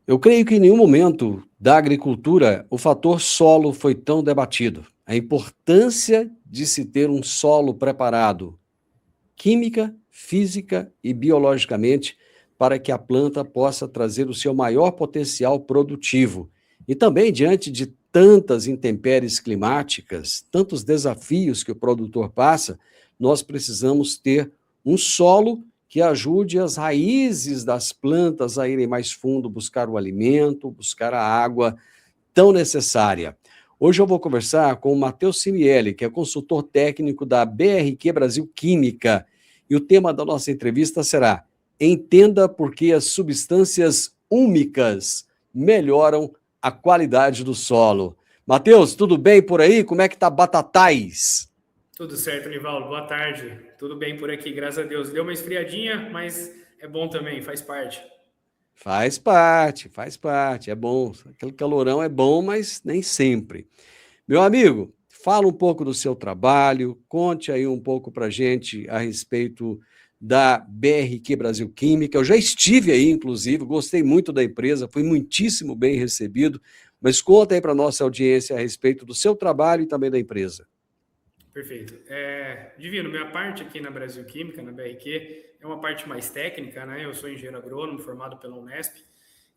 Eu creio que em nenhum momento da agricultura o fator solo foi tão debatido. A importância de se ter um solo preparado, química, física e biologicamente, para que a planta possa trazer o seu maior potencial produtivo. E também, diante de tantas intempéries climáticas, tantos desafios que o produtor passa, nós precisamos ter um solo que ajude as raízes das plantas a irem mais fundo, buscar o alimento, buscar a água tão necessária. Hoje eu vou conversar com o Matheus Cimieli, que é consultor técnico da BRQ Brasil Química, e o tema da nossa entrevista será: entenda por que as substâncias úmicas melhoram a qualidade do solo. Matheus, tudo bem por aí? Como é que tá Batatais? Tudo certo, Nivaldo. Boa tarde. Tudo bem por aqui, graças a Deus. Deu uma esfriadinha, mas é bom também, faz parte. Faz parte, é bom. Aquele calorão é bom, mas nem sempre. Meu amigo, fala um pouco do seu trabalho, conte aí um pouco para a gente a respeito da BRQ Brasil Química. Eu já estive aí, inclusive, gostei muito da empresa, fui muitíssimo bem recebido, mas conta aí para a nossa audiência a respeito do seu trabalho e também da empresa. Perfeito. Divino, minha parte aqui na Brasil Química, na BRQ, é uma parte mais técnica, né? Eu sou engenheiro agrônomo, formado pela Unesp,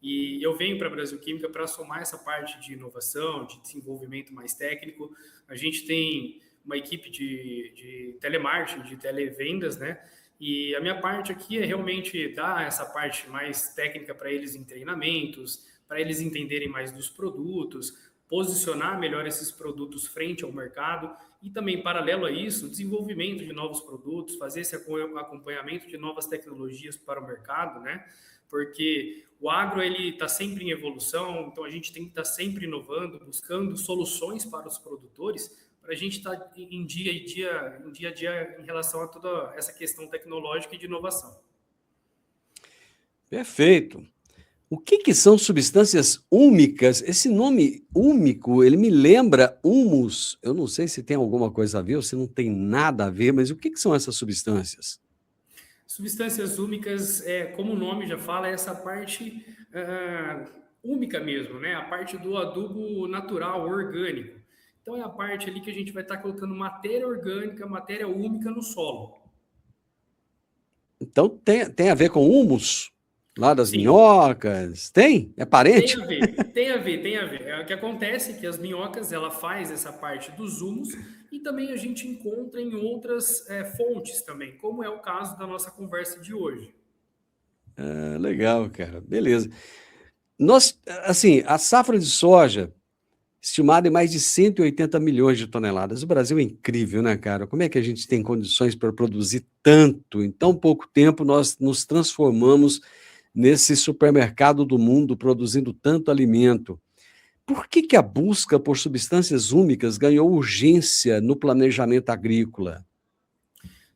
e eu venho para a Brasil Química para somar essa parte de inovação, de desenvolvimento mais técnico. A gente tem uma equipe de telemarketing, de televendas, né? E a minha parte aqui é realmente dar essa parte mais técnica para eles em treinamentos, para eles entenderem mais dos produtos, posicionar melhor esses produtos frente ao mercado e também, paralelo a isso, desenvolvimento de novos produtos, fazer esse acompanhamento de novas tecnologias para o mercado, né? Porque o agro ele está sempre em evolução, então a gente tem que estar sempre inovando, buscando soluções para os produtores, para a gente estar em dia a dia em relação a toda essa questão tecnológica e de inovação. Perfeito. O que são substâncias úmicas? Esse nome úmico, ele me lembra humus. Eu não sei se tem alguma coisa a ver ou se não tem nada a ver, mas o que são essas substâncias? Substâncias úmicas, como o nome já fala, é essa parte úmica mesmo, né? A parte do adubo natural, orgânico. Então é a parte ali que a gente vai estar colocando matéria orgânica, matéria úmica no solo. Então tem a ver com humus? Lá das Sim, minhocas? Tem? É tem parente? a ver, tem a ver, tem a ver. O que acontece é que as minhocas, ela faz essa parte dos humus e também a gente encontra em outras fontes também, como é o caso da nossa conversa de hoje. Ah, legal, cara. Beleza. Nós, assim, a safra de soja estimada em mais de 180 milhões de toneladas. O Brasil é incrível, né, cara? Como é que a gente tem condições para produzir tanto? Em tão pouco tempo, nós nos transformamos nesse supermercado do mundo, produzindo tanto alimento. Por que a busca por substâncias úmicas ganhou urgência no planejamento agrícola?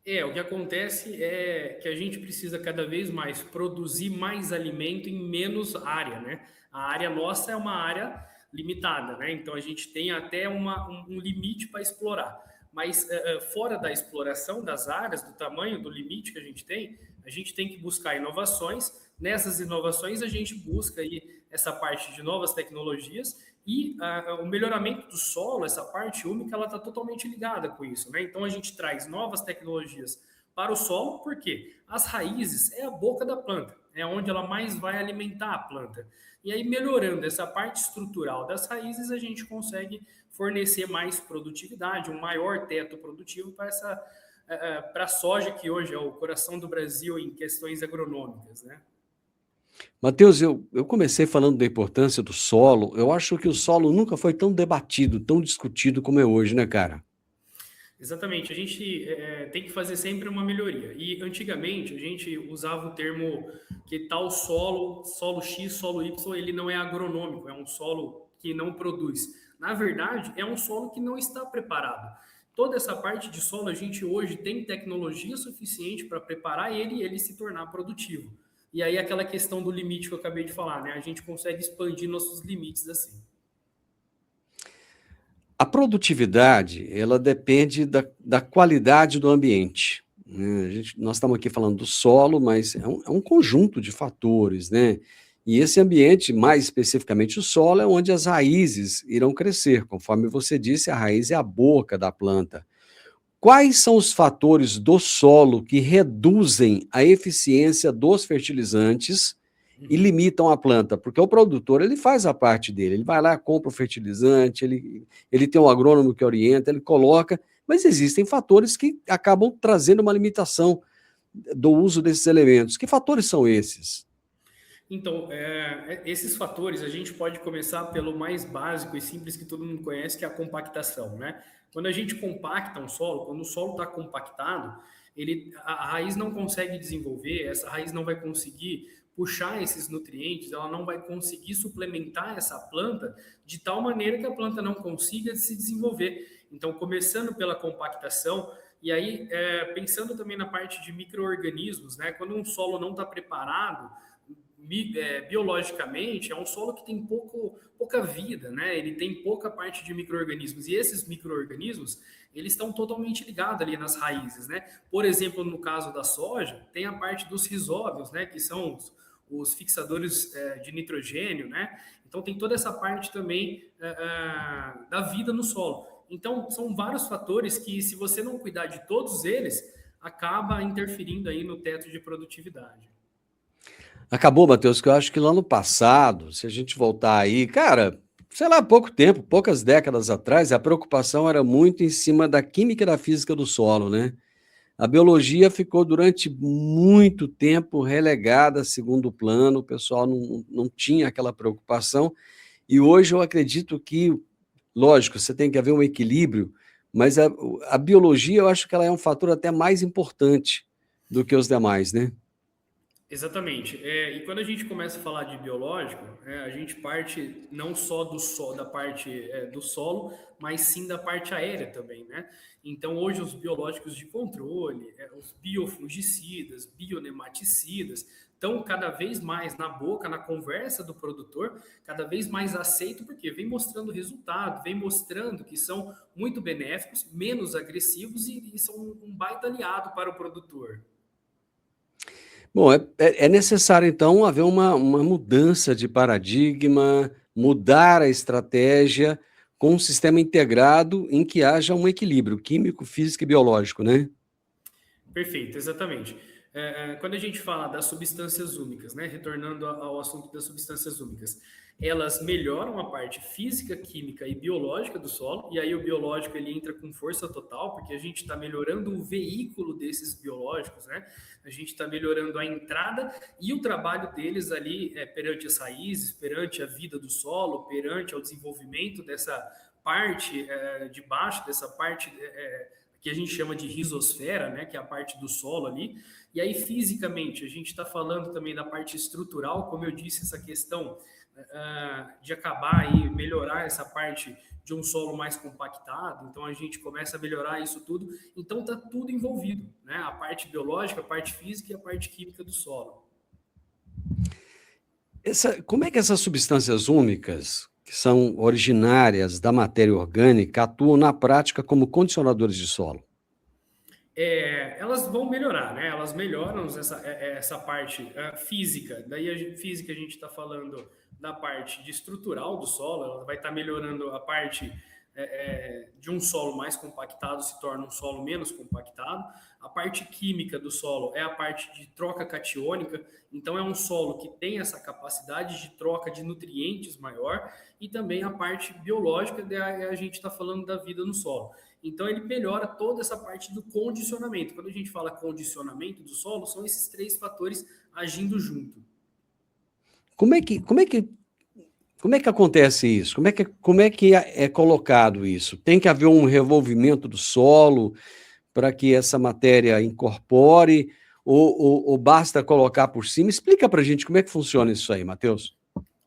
O que acontece é que a gente precisa cada vez mais produzir mais alimento em menos área, né? A área nossa é uma área limitada, né? Então a gente tem até um limite para explorar. Mas fora da exploração das áreas, do tamanho do limite que a gente tem que buscar inovações. Nessas inovações a gente busca aí essa parte de novas tecnologias e o melhoramento do solo, essa parte úmica, ela está totalmente ligada com isso, né? Então a gente traz novas tecnologias para o solo, porque as raízes é a boca da planta, é onde ela mais vai alimentar a planta. E aí, melhorando essa parte estrutural das raízes, a gente consegue fornecer mais produtividade, um maior teto produtivo para essa para a soja, que hoje é o coração do Brasil em questões agronômicas, né? Matheus, eu comecei falando da importância do solo. Eu acho que o solo nunca foi tão debatido, tão discutido como é hoje, né, cara? Exatamente, a gente tem que fazer sempre uma melhoria. E antigamente a gente usava o termo que tal solo, solo X, solo Y, ele não é agronômico, é um solo que não produz. Na verdade, é um solo que não está preparado. Toda essa parte de solo a gente hoje tem tecnologia suficiente para preparar ele e ele se tornar produtivo. E aí aquela questão do limite que eu acabei de falar, né? A gente consegue expandir nossos limites assim. A produtividade, ela depende da qualidade do ambiente, né? Nós estamos aqui falando do solo, mas é um conjunto de fatores, né? E esse ambiente, mais especificamente o solo, é onde as raízes irão crescer. Conforme você disse, a raiz é a boca da planta. Quais são os fatores do solo que reduzem a eficiência dos fertilizantes e limitam a planta? Porque o produtor, ele faz a parte dele, ele vai lá, compra o fertilizante, ele tem um agrônomo que orienta, ele coloca, mas existem fatores que acabam trazendo uma limitação do uso desses elementos. Que fatores são esses? Então, esses fatores a gente pode começar pelo mais básico e simples que todo mundo conhece, que é a compactação, né? Quando a gente compacta um solo, quando o solo está compactado, a raiz não consegue desenvolver, essa raiz não vai conseguir puxar esses nutrientes, ela não vai conseguir suplementar essa planta de tal maneira que a planta não consiga se desenvolver. Então, começando pela compactação, e aí pensando também na parte de micro-organismos, né? Quando um solo não está preparado biologicamente, é um solo que tem pouca vida, né? Ele tem pouca parte de micro-organismos. E esses micro-organismos, eles estão totalmente ligados ali nas raízes, né? Por exemplo, no caso da soja, tem a parte dos rizóbios, né? Que são os fixadores de nitrogênio, né? Então, tem toda essa parte também da vida no solo. Então, são vários fatores que, se você não cuidar de todos eles, acaba interferindo aí no teto de produtividade. Acabou, Matheus, que eu acho que lá no passado, se a gente voltar aí, cara, sei lá, pouco tempo, poucas décadas atrás, a preocupação era muito em cima da química e da física do solo, né? A biologia ficou durante muito tempo relegada a segundo plano, o pessoal não tinha aquela preocupação, e hoje eu acredito que, lógico, você tem que haver um equilíbrio, mas a biologia eu acho que ela é um fator até mais importante do que os demais, né? Exatamente. E quando a gente começa a falar de biológico, a gente parte não só da parte do solo, mas sim da parte aérea também, né? Então, hoje, os biológicos de controle, os biofungicidas, bionematicidas, estão cada vez mais na boca, na conversa do produtor, cada vez mais aceito, porque vem mostrando resultado, vem mostrando que são muito benéficos, menos agressivos e são um baita aliado para o produtor. Bom, é necessário, então, haver uma mudança de paradigma, mudar a estratégia com um sistema integrado em que haja um equilíbrio químico, físico e biológico, né? Perfeito, exatamente. Quando a gente fala das substâncias úmicas, né, retornando ao assunto das substâncias úmicas, elas melhoram a parte física, química e biológica do solo, e aí o biológico ele entra com força total, porque a gente está melhorando o veículo desses biológicos, né? A gente está melhorando a entrada e o trabalho deles ali perante as raízes, perante a vida do solo, perante o desenvolvimento dessa parte de baixo, dessa parte que a gente chama de rizosfera, né, que é a parte do solo ali. E aí, fisicamente, a gente está falando também da parte estrutural, como eu disse, essa questão de acabar e melhorar essa parte de um solo mais compactado. Então, a gente começa a melhorar isso tudo. Então, está tudo envolvido, né? A parte biológica, a parte física e a parte química do solo. Como é que essas substâncias úmicas, que são originárias da matéria orgânica, atuam na prática como condicionadores de solo? Elas vão melhorar, né? Elas melhoram essa parte física. Daí física a gente está falando da parte de estrutural do solo, ela vai estar melhorando a parte de um solo mais compactado se torna um solo menos compactado. A parte química do solo é a parte de troca catiônica, então é um solo que tem essa capacidade de troca de nutrientes maior, e também a parte biológica, a gente está falando da vida no solo. Então ele melhora toda essa parte do condicionamento. Quando a gente fala condicionamento do solo, são esses três fatores agindo junto. Como é que, como é que, como é que acontece isso? Como é que é colocado isso? Tem que haver um revolvimento do solo para que essa matéria incorpore, ou basta colocar por cima? Explica para a gente como é que funciona isso aí, Matheus.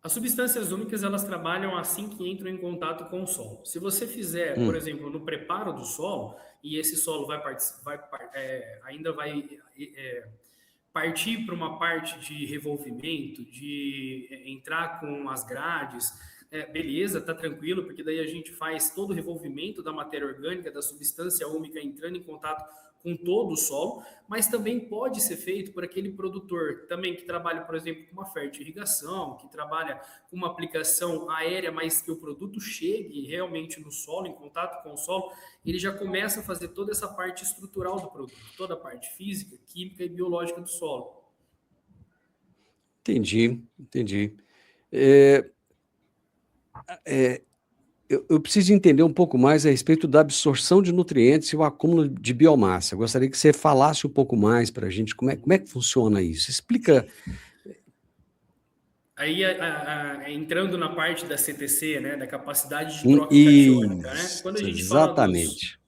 As substâncias úmicas, elas trabalham assim que entram em contato com o solo. Se você fizer, por Hum. exemplo, no preparo do solo, e esse solo ainda vai partir para uma parte de revolvimento, de entrar com as grades, beleza, tá tranquilo, porque daí a gente faz todo o revolvimento da matéria orgânica, da substância úmica entrando em contato com todo o solo, mas também pode ser feito por aquele produtor também que trabalha, por exemplo, com uma fertirrigação, que trabalha com uma aplicação aérea, mas que o produto chegue realmente no solo, em contato com o solo, ele já começa a fazer toda essa parte estrutural do produto, toda a parte física, química e biológica do solo. Entendi, entendi. Eu preciso entender um pouco mais a respeito da absorção de nutrientes e o acúmulo de biomassa. Eu gostaria que você falasse um pouco mais para a gente como é que funciona isso. Explica. Aí, entrando na parte da CTC, né, da capacidade de troca catiônica, né? Quando a gente exatamente.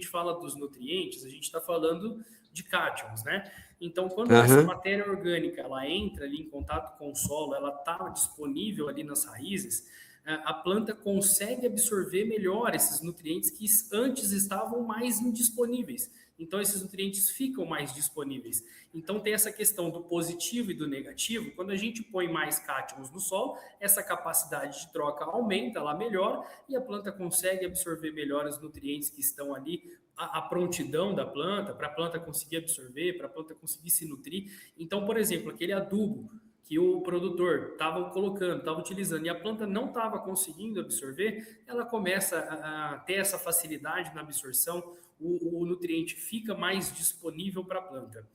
fala dos nutrientes, a gente está falando de cátions, né? Então, quando essa matéria orgânica ela entra ali em contato com o solo, ela está disponível ali nas raízes, a planta consegue absorver melhor esses nutrientes que antes estavam mais indisponíveis. Então, esses nutrientes ficam mais disponíveis. Então, tem essa questão do positivo e do negativo. Quando a gente põe mais cátions no solo, essa capacidade de troca aumenta, ela melhora, e a planta consegue absorver melhor os nutrientes que estão ali, a prontidão da planta, para a planta conseguir absorver, para a planta conseguir se nutrir. Então, por exemplo, aquele adubo que o produtor estava colocando, estava utilizando, e a planta não estava conseguindo absorver, ela começa a ter essa facilidade na absorção, o nutriente fica mais disponível para a planta.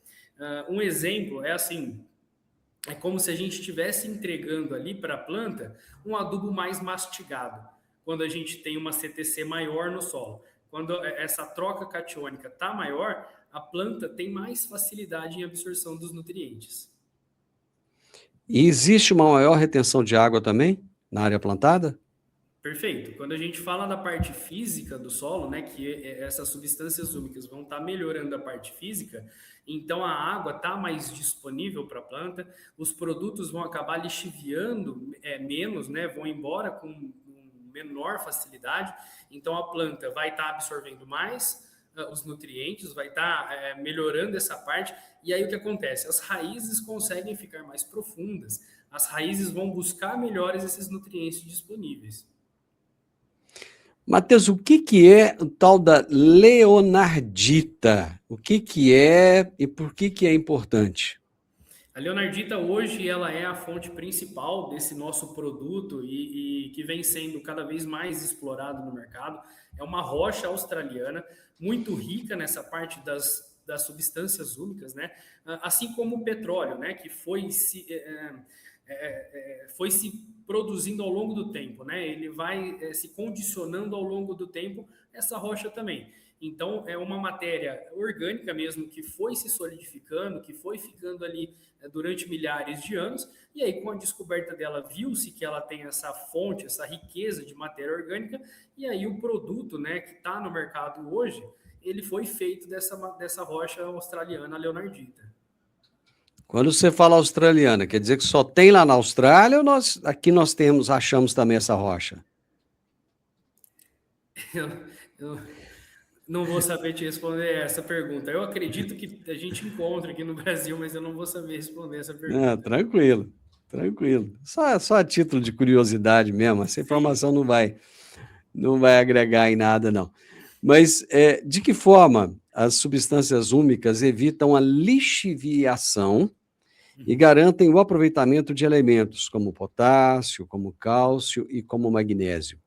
Um exemplo é assim, é como se a gente estivesse entregando ali para a planta um adubo mais mastigado, quando a gente tem uma CTC maior no solo. Quando essa troca catiônica está maior, a planta tem mais facilidade em absorção dos nutrientes. E existe uma maior retenção de água também na área plantada? Perfeito. Quando a gente fala da parte física do solo, né, que essas substâncias úmicas vão estar melhorando a parte física, então a água está mais disponível para a planta, os produtos vão acabar lixiviando menos, né, vão embora com menor facilidade, então a planta vai estar absorvendo mais os nutrientes, vai estar melhorando essa parte, e aí o que acontece? As raízes conseguem ficar mais profundas, as raízes vão buscar melhores esses nutrientes disponíveis. Matheus, o que é o tal da leonardita? O que é e por que é importante? A leonardita hoje ela é a fonte principal desse nosso produto e que vem sendo cada vez mais explorado no mercado. É uma rocha australiana muito rica nessa parte das substâncias úmicas, né? Assim como o petróleo, né? Que foi se produzindo ao longo do tempo, né? Ele vai se condicionando ao longo do tempo, essa rocha também. Então, é uma matéria orgânica mesmo que foi se solidificando, que foi ficando ali durante milhares de anos, e aí com a descoberta dela viu-se que ela tem essa fonte, essa riqueza de matéria orgânica, e aí o produto, né, que está no mercado hoje, ele foi feito dessa rocha australiana, a leonardita. Quando você fala australiana, quer dizer que só tem lá na Austrália ou aqui nós achamos também essa rocha? Eu não vou saber te responder essa pergunta. Eu acredito que a gente encontra aqui no Brasil, mas eu não vou saber responder essa pergunta. Tranquilo, tranquilo. Só a título de curiosidade mesmo, essa informação não vai agregar em nada, não. Mas de que forma as substâncias úmicas evitam a lixiviação e garantem o aproveitamento de elementos como potássio, como cálcio e como magnésio?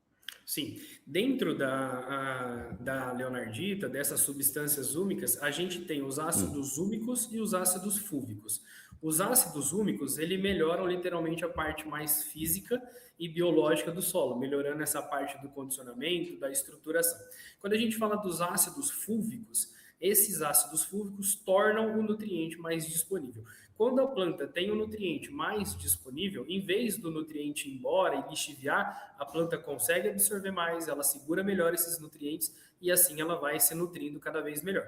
Sim, dentro da leonardita, dessas substâncias úmicas, a gente tem os ácidos úmicos e os ácidos fúvicos. Os ácidos úmicos, ele melhoram literalmente a parte mais física e biológica do solo, melhorando essa parte do condicionamento, da estruturação. Quando a gente fala dos ácidos fúvicos, esses ácidos fúvicos tornam o nutriente mais disponível. Quando a planta tem um nutriente mais disponível, em vez do nutriente ir embora e lixiviar, a planta consegue absorver mais, ela segura melhor esses nutrientes e assim ela vai se nutrindo cada vez melhor.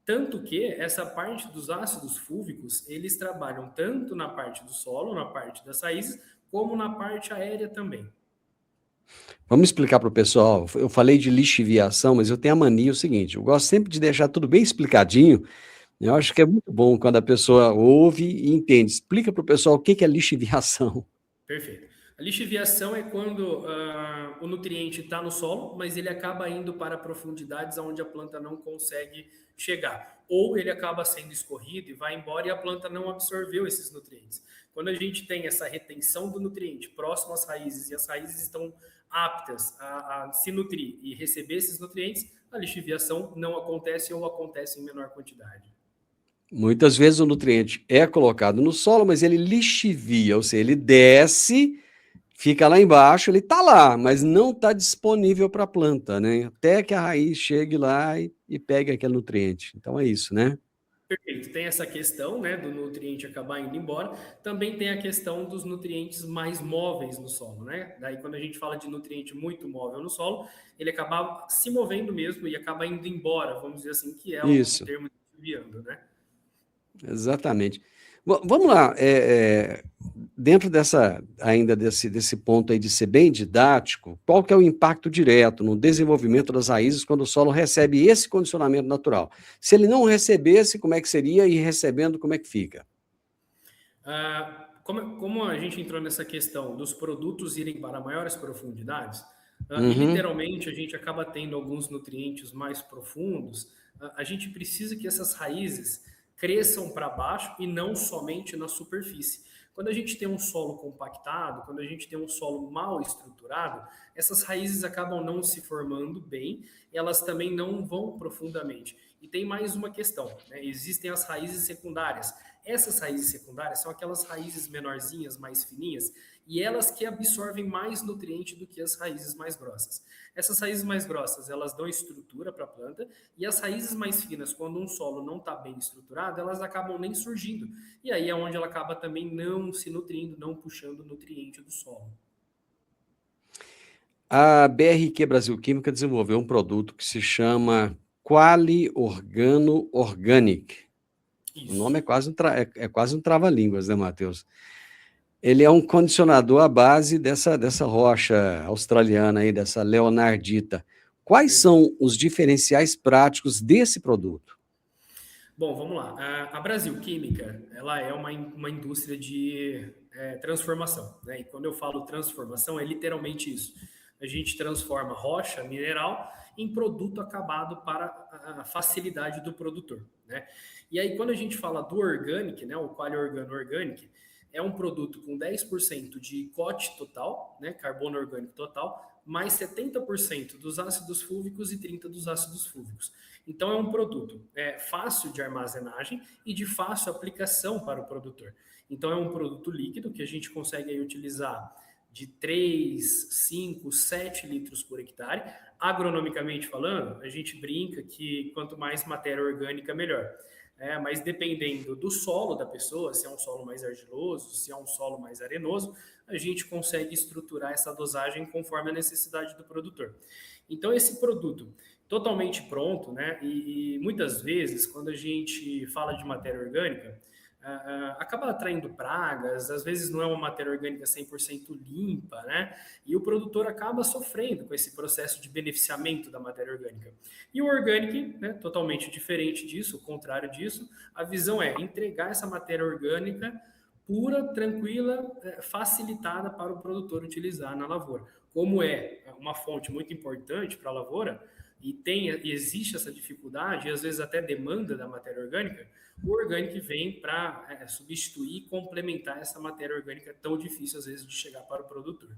Tanto que essa parte dos ácidos fúvicos, eles trabalham tanto na parte do solo, na parte das raízes, como na parte aérea também. Vamos explicar para o pessoal. Eu falei de lixiviação, mas eu tenho a mania o seguinte, eu gosto sempre de deixar tudo bem explicadinho. Eu acho que é muito bom quando a pessoa ouve e entende. Explica para o pessoal o que é lixiviação. Perfeito. A lixiviação é quando o nutriente está no solo, mas ele acaba indo para profundidades onde a planta não consegue chegar. Ou ele acaba sendo escorrido e vai embora e a planta não absorveu esses nutrientes. Quando a gente tem essa retenção do nutriente próximo às raízes e as raízes estão aptas a se nutrir e receber esses nutrientes, a lixiviação não acontece ou acontece em menor quantidade. Muitas vezes o nutriente é colocado no solo, mas ele lixivia, ou seja, ele desce, fica lá embaixo, ele está lá, mas não está disponível para a planta, né? Até que a raiz chegue lá e pegue aquele nutriente. Então é isso, né? Perfeito. Tem essa questão, né, do nutriente acabar indo embora. Também tem a questão dos nutrientes mais móveis no solo, né? Daí, quando a gente fala de nutriente muito móvel no solo, ele acaba se movendo mesmo e acaba indo embora, vamos dizer assim, que é o Isso, termo desviando, né? exatamente. Vamos lá, dentro ainda desse ponto aí de ser bem didático, qual que é o impacto direto no desenvolvimento das raízes quando o solo recebe esse condicionamento natural? Se ele não recebesse, como é que seria? E recebendo, como é que fica? Como a gente entrou nessa questão dos produtos irem para maiores profundidades, e Uhum, literalmente a gente acaba tendo alguns nutrientes mais profundos, a gente precisa que essas raízes cresçam para baixo e não somente na superfície. Quando a gente tem um solo compactado, quando a gente tem um solo mal estruturado, essas raízes acabam não se formando bem, elas também não vão profundamente. E tem mais uma questão, né? Existem as raízes secundárias. Essas raízes secundárias são aquelas raízes menorzinhas, mais fininhas, e elas que absorvem mais nutriente do que as raízes mais grossas. Essas raízes mais grossas, elas dão estrutura para a planta, e as raízes mais finas, quando um solo não está bem estruturado, elas acabam nem surgindo. E aí é onde ela acaba também não se nutrindo, não puxando nutriente do solo. a BRQ Brasil Química desenvolveu um produto que se chama Quali Organo Organic. O Isso. nome é quase um trava-línguas, né, Matheus? Ele é um condicionador à base dessa rocha australiana aí, dessa leonardita. Quais Perfeito. são os diferenciais práticos desse produto? Bom, vamos lá. A Brasil Química, ela é uma indústria de transformação, né? E quando eu falo transformação, é literalmente isso. A gente transforma rocha, mineral, em produto acabado para a facilidade do produtor, né? E aí, quando a gente fala do Organic, né? O Quali Organo Organic, é um produto com 10% de COT total, né? Carbono orgânico total, mais 70% dos ácidos fúlvicos e 30% dos ácidos fúlvicos. Então, é um produto fácil de armazenagem e de fácil aplicação para o produtor. Então, é um produto líquido que a gente consegue aí utilizar de 3, 5, 7 litros por hectare. Agronomicamente falando, a gente brinca que quanto mais matéria orgânica, melhor. Mas dependendo do solo da pessoa, se é um solo mais argiloso, se é um solo mais arenoso, a gente consegue estruturar essa dosagem conforme a necessidade do produtor. Então, esse produto totalmente pronto, né? E muitas vezes, quando a gente fala de matéria orgânica, acaba atraindo pragas, às vezes não é uma matéria orgânica 100% limpa, né? E o produtor acaba sofrendo com esse processo de beneficiamento da matéria orgânica. E o Organic, né, totalmente diferente disso, o contrário disso, a visão é entregar essa matéria orgânica pura, tranquila, facilitada para o produtor utilizar na lavoura. Como é uma fonte muito importante para a lavoura, e existe essa dificuldade, e às vezes até demanda da matéria orgânica, o orgânico vem para substituir e complementar essa matéria orgânica tão difícil às vezes de chegar para o produtor.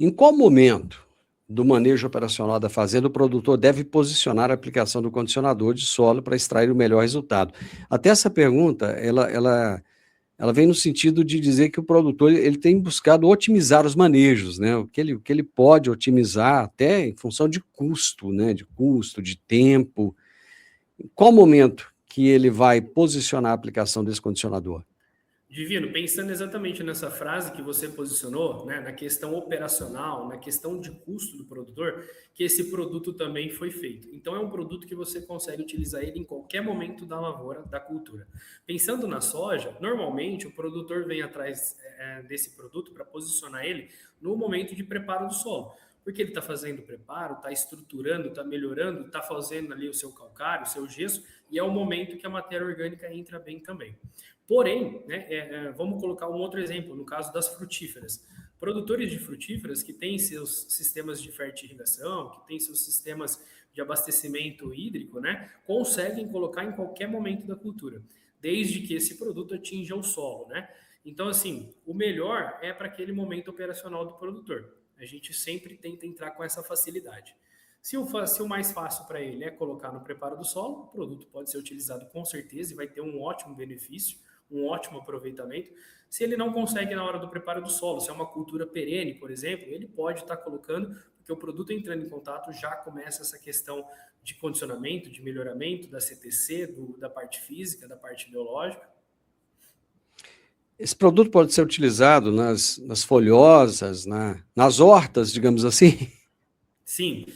Em qual momento do manejo operacional da fazenda o produtor deve posicionar a aplicação do condicionador de solo para extrair o melhor resultado? Até essa pergunta, ela vem no sentido de dizer que o produtor ele tem buscado otimizar os manejos, né? O que ele pode otimizar até em função de custo, né? De custo, de tempo. Em qual momento que ele vai posicionar a aplicação desse condicionador? Divino, pensando exatamente nessa frase que você posicionou, né, na questão operacional, na questão de custo do produtor, que esse produto também foi feito. Então, é um produto que você consegue utilizar ele em qualquer momento da lavoura, da cultura. Pensando na soja, normalmente o produtor vem atrás desse produto para posicionar ele no momento de preparo do solo. Porque ele está fazendo o preparo, está estruturando, está melhorando, está fazendo ali o seu calcário, o seu gesso, e é o momento que a matéria orgânica entra bem também. Porém, né, vamos colocar um outro exemplo, no caso das frutíferas. Produtores de frutíferas que têm seus sistemas de fertirrigação, que têm seus sistemas de abastecimento hídrico, né, conseguem colocar em qualquer momento da cultura, desde que esse produto atinja o solo, né? Então, assim, o melhor é para aquele momento operacional do produtor. A gente sempre tenta entrar com essa facilidade. Se o mais fácil para ele é colocar no preparo do solo, o produto pode ser utilizado com certeza e vai ter um ótimo benefício, um ótimo aproveitamento. Se ele não consegue na hora do preparo do solo, se é uma cultura perene, por exemplo, ele pode estar colocando, porque o produto entrando em contato já começa essa questão de condicionamento, de melhoramento da CTC, da parte física, da parte biológica. Esse produto pode ser utilizado nas folhosas, nas hortas, digamos assim? Sim,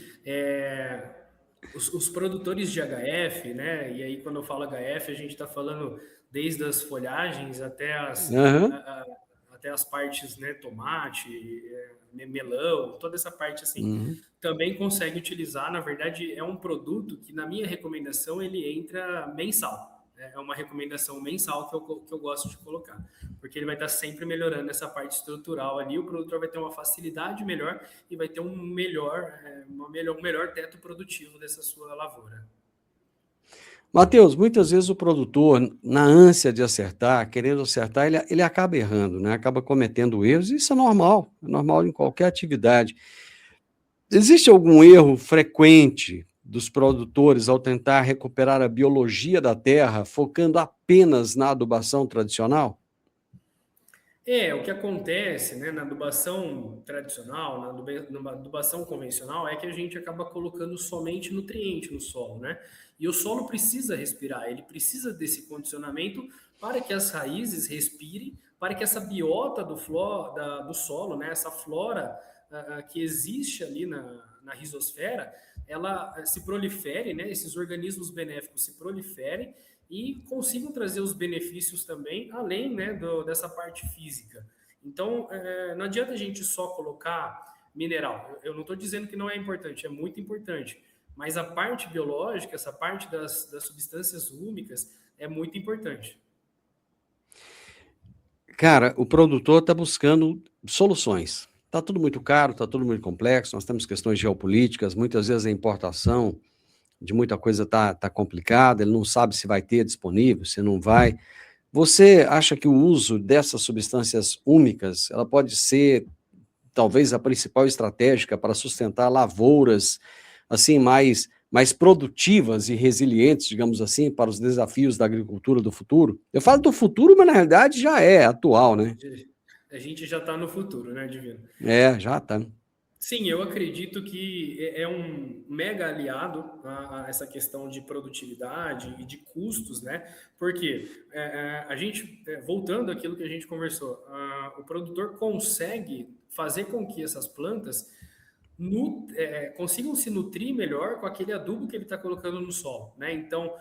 os produtores de HF, né? E aí quando eu falo HF, a gente está falando desde as folhagens Uhum. até as partes, né? Tomate, melão, toda essa parte assim. Uhum. Também consegue utilizar, na verdade, é um produto que na minha recomendação ele entra mensal. É uma recomendação mensal que eu gosto de colocar, porque ele vai estar sempre melhorando essa parte estrutural ali, o produtor vai ter uma facilidade melhor e vai ter um melhor teto produtivo dessa sua lavoura. Matheus, muitas vezes o produtor, na ânsia de acertar, querendo acertar, ele acaba errando, né? Acaba cometendo erros, e isso é normal em qualquer atividade. Existe algum erro frequente dos produtores ao tentar recuperar a biologia da terra, focando apenas na adubação tradicional? O que acontece, né, na adubação tradicional, na adubação convencional, é que a gente acaba colocando somente nutriente no solo, né? E o solo precisa respirar, ele precisa desse condicionamento para que as raízes respirem, para que essa biota do solo, né, essa flora que existe ali na rizosfera, ela se prolifere, né, esses organismos benéficos se proliferem e consigam trazer os benefícios também, além, né, dessa parte física. Então, não adianta a gente só colocar mineral. Eu não estou dizendo que não é importante, é muito importante. Mas a parte biológica, essa parte das substâncias úmicas, é muito importante. Cara, o produtor está buscando soluções. Está tudo muito caro, está tudo muito complexo, nós temos questões geopolíticas, muitas vezes a importação de muita coisa tá complicada, ele não sabe se vai ter disponível, se não vai. Você acha que o uso dessas substâncias úmicas, ela pode ser talvez a principal estratégia para sustentar lavouras assim mais produtivas e resilientes, digamos assim, para os desafios da agricultura do futuro? Eu falo do futuro, mas na realidade já é atual, né? A gente já está no futuro, né, Divino? Já está. Sim, eu acredito que é um mega aliado a essa questão de produtividade e de custos, né? Porque a gente, voltando àquilo que a gente conversou, o produtor consegue fazer com que essas plantas consigam se nutrir melhor com aquele adubo que ele está colocando no solo, né? Então,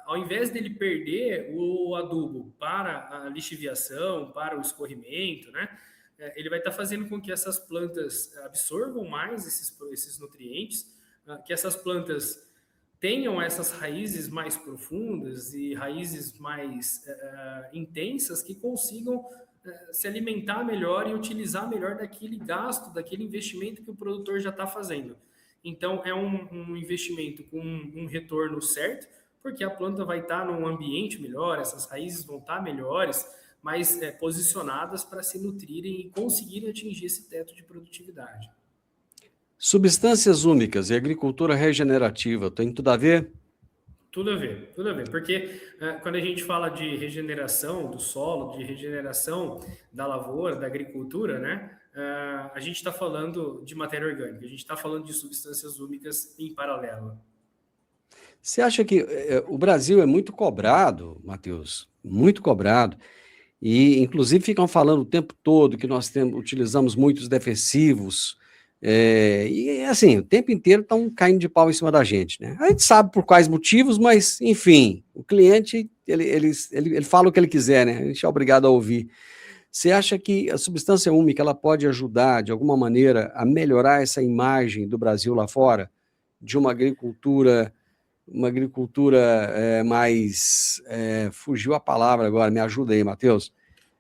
ao invés dele perder o adubo para a lixiviação, para o escorrimento, né? Ele vai estar fazendo com que essas plantas absorvam mais esses nutrientes, que essas plantas tenham essas raízes mais profundas e raízes mais intensas que consigam se alimentar melhor e utilizar melhor daquele gasto, daquele investimento que o produtor já está fazendo. Então, é um investimento com um retorno certo, porque a planta vai estar num ambiente melhor, essas raízes vão estar melhores, mais posicionadas para se nutrirem e conseguirem atingir esse teto de produtividade. Substâncias úmicas e agricultura regenerativa, tem tudo a ver? Tudo a ver, tudo a ver. Porque quando a gente fala de regeneração do solo, de regeneração da lavoura, da agricultura, né? A gente está falando de matéria orgânica, a gente está falando de substâncias úmicas em paralelo. Você acha que o Brasil é muito cobrado, Matheus? Muito cobrado. E, inclusive, ficam falando o tempo todo que nós utilizamos muitos defensivos. E, assim, o tempo inteiro estão caindo de pau em cima da gente, né? A gente sabe por quais motivos, mas, enfim, o cliente, ele fala o que ele quiser, né? A gente é obrigado a ouvir. Você acha que a substância úmica ela pode ajudar, de alguma maneira, a melhorar essa imagem do Brasil lá fora? De uma agricultura mais... fugiu a palavra agora, me ajuda aí, Matheus.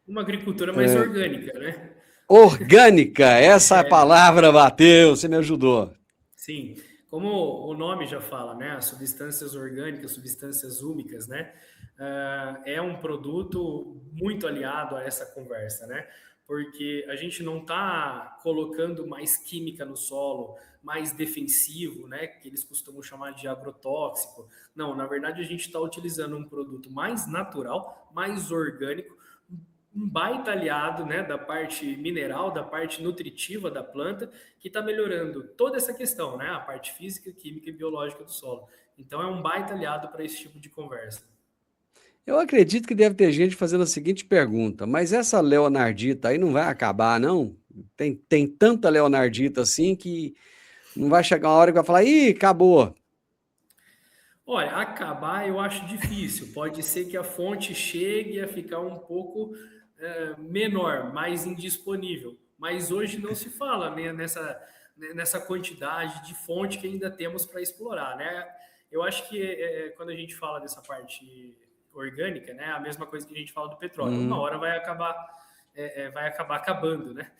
Uma agricultura mais orgânica, né? Orgânica, essa é a palavra, Matheus, você me ajudou. Sim, como o nome já fala, né? As substâncias orgânicas, substâncias úmicas, né? É um produto muito aliado a essa conversa, né? Porque a gente não está colocando mais química no solo, mais defensivo, né? Que eles costumam chamar de agrotóxico. Não, na verdade a gente está utilizando um produto mais natural, mais orgânico, um baita aliado, né, da parte mineral, da parte nutritiva da planta, que está melhorando toda essa questão, né, a parte física, química e biológica do solo. Então é um baita aliado para esse tipo de conversa. Eu acredito que deve ter gente fazendo a seguinte pergunta, mas essa leonardita aí não vai acabar, não? Tem tanta leonardita assim que não vai chegar uma hora que vai falar, ih, acabou. Olha, acabar eu acho difícil. Pode ser que a fonte chegue a ficar um pouco menor, mais indisponível. Mas hoje não se fala, né, nessa quantidade de fonte que ainda temos para explorar, né? Eu acho que quando a gente fala dessa parte orgânica, né, a mesma coisa que a gente fala do petróleo. Uma Uhum, hora vai acabar acabando, né?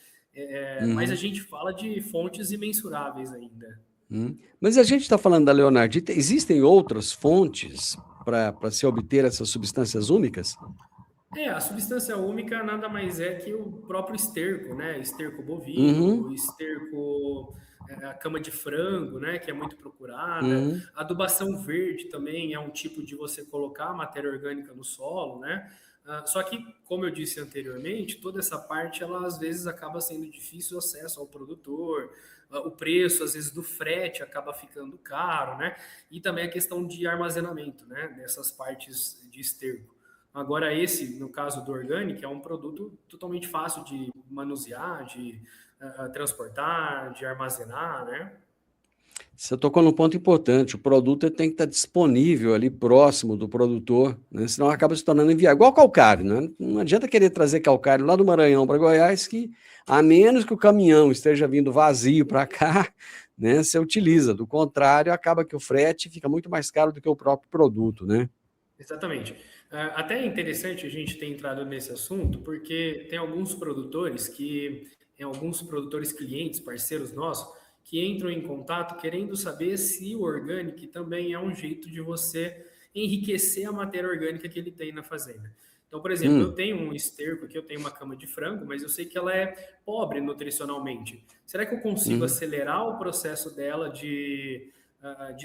Mas a uhum, gente fala de fontes imensuráveis ainda. uhum. Mas a gente está falando da leonardita, existem outras fontes para se obter essas substâncias úmicas? A substância úmica nada mais é que o próprio esterco, né? Esterco bovino, Uhum, esterco, a cama de frango, né? Que é muito procurada. uhum. Adubação verde também é um tipo de você colocar matéria orgânica no solo, né? Só que, como eu disse anteriormente, toda essa parte, ela às vezes acaba sendo difícil o acesso ao produtor, o preço, às vezes, do frete acaba ficando caro, né? E também a questão de armazenamento, né? Dessas partes de esterco. Agora, esse, no caso do orgânico, é um produto totalmente fácil de manusear, de transportar, de armazenar, né? Você tocou num ponto importante. O produto tem que estar disponível ali próximo do produtor, né? Senão acaba se tornando inviável. Igual calcário, né? Não adianta querer trazer calcário lá do Maranhão para Goiás, que a menos que o caminhão esteja vindo vazio para cá, né? Você utiliza. Do contrário, acaba que o frete fica muito mais caro do que o próprio produto, né? Exatamente. Até é interessante a gente ter entrado nesse assunto, porque tem alguns produtores clientes, parceiros nossos, que entram em contato querendo saber se o orgânico também é um jeito de você enriquecer a matéria orgânica que ele tem na fazenda. Então, por exemplo, eu Hum, tenho um esterco aqui, eu tenho uma cama de frango, mas eu sei que ela é pobre nutricionalmente. Será que eu consigo uhum. acelerar o processo dela de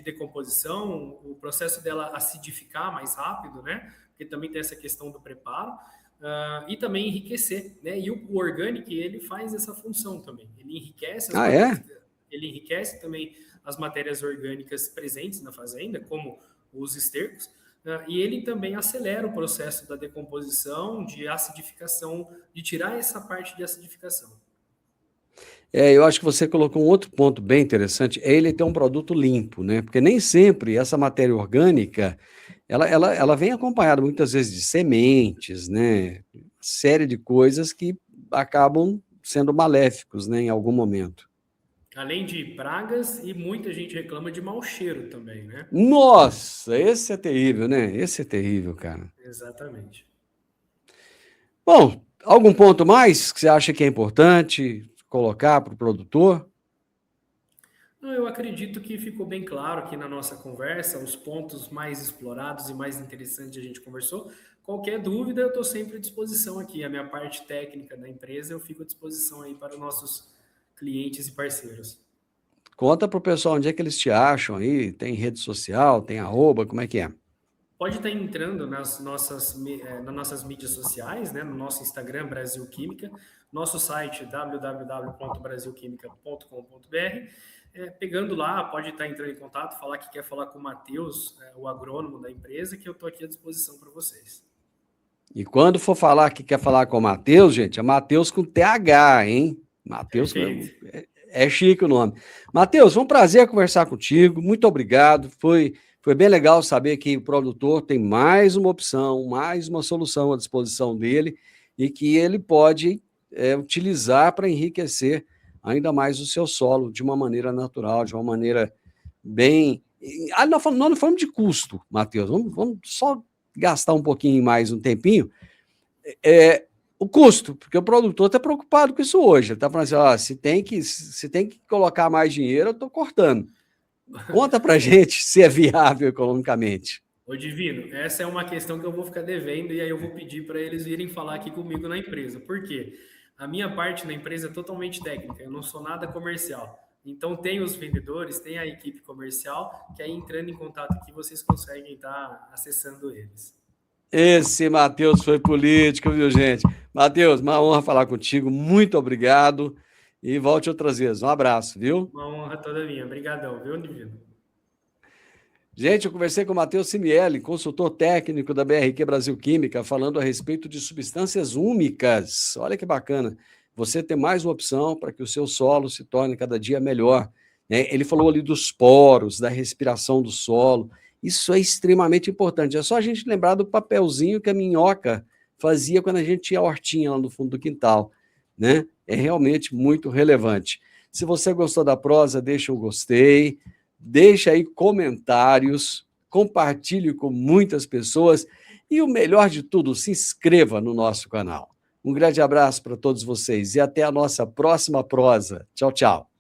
decomposição, o processo dela acidificar mais rápido, né? Porque também tem essa questão do preparo, e também enriquecer, né? E o orgânico, ele faz essa função também. Ah, é? Ele enriquece também as matérias orgânicas presentes na fazenda, como os estercos, e ele também acelera o processo da decomposição, de acidificação, de tirar essa parte de acidificação. É, eu acho que você colocou um outro ponto bem interessante, é ele ter um produto limpo, né? Porque nem sempre essa matéria orgânica, ela vem acompanhada muitas vezes de sementes, né? Série de coisas que acabam sendo maléficos, né, em algum momento. Além de pragas, e muita gente reclama de mau cheiro também, né? Nossa, esse é terrível, né? Esse é terrível, cara. Exatamente. Bom, algum ponto mais que você acha que é importante colocar para o produtor? Não, eu acredito que ficou bem claro aqui na nossa conversa os pontos mais explorados e mais interessantes que a gente conversou. Qualquer dúvida, eu estou sempre à disposição aqui. A minha parte técnica da empresa, eu fico à disposição aí para os nossos clientes e parceiros. Conta para o pessoal onde é que eles te acham aí, tem rede social, tem arroba, como é que é? Pode estar entrando nas nossas mídias sociais, né, no nosso Instagram, Brasil Química, nosso site www.brasilquimica.com.br. Pegando lá, pode estar entrando em contato, falar que quer falar com o Matheus, o agrônomo da empresa, que eu estou aqui à disposição para vocês. E quando for falar que quer falar com o Matheus, gente, é Matheus com TH, hein? Matheus Perfeito. é chique o nome. Matheus, foi um prazer conversar contigo. Muito obrigado. Foi bem legal saber que o produtor tem mais uma opção, mais uma solução à disposição dele e que ele pode utilizar para enriquecer ainda mais o seu solo de uma maneira natural, de uma maneira bem. Nós não falamos de custo, Matheus. Vamos só gastar um pouquinho mais, um tempinho. É, o custo, porque o produtor está preocupado com isso hoje. Ele está falando assim, ó, se tem que colocar mais dinheiro, eu estou cortando. Conta para gente se é viável economicamente. Ô Divino, essa é uma questão que eu vou ficar devendo e aí eu vou pedir para eles virem falar aqui comigo na empresa. Por quê? A minha parte na empresa é totalmente técnica, eu não sou nada comercial. Então tem os vendedores, tem a equipe comercial, que aí entrando em contato aqui vocês conseguem estar acessando eles. Esse Matheus foi político, viu, gente? Matheus, uma honra falar contigo. Muito obrigado. E volte outras vezes. Um abraço, viu? Uma honra toda minha. Obrigadão, viu, Divino? Gente, eu conversei com o Matheus Simielli, consultor técnico da BRQ Brasil Química, falando a respeito de substâncias úmicas. Olha que bacana. Você ter mais uma opção para que o seu solo se torne cada dia melhor. Ele falou ali dos poros, da respiração do solo. Isso é extremamente importante. É só a gente lembrar do papelzinho que a minhoca fazia quando a gente tinha a hortinha lá no fundo do quintal, né? É realmente muito relevante. Se você gostou da prosa, deixa um gostei, deixa aí comentários, compartilhe com muitas pessoas e o melhor de tudo, se inscreva no nosso canal. Um grande abraço para todos vocês e até a nossa próxima prosa. Tchau, tchau.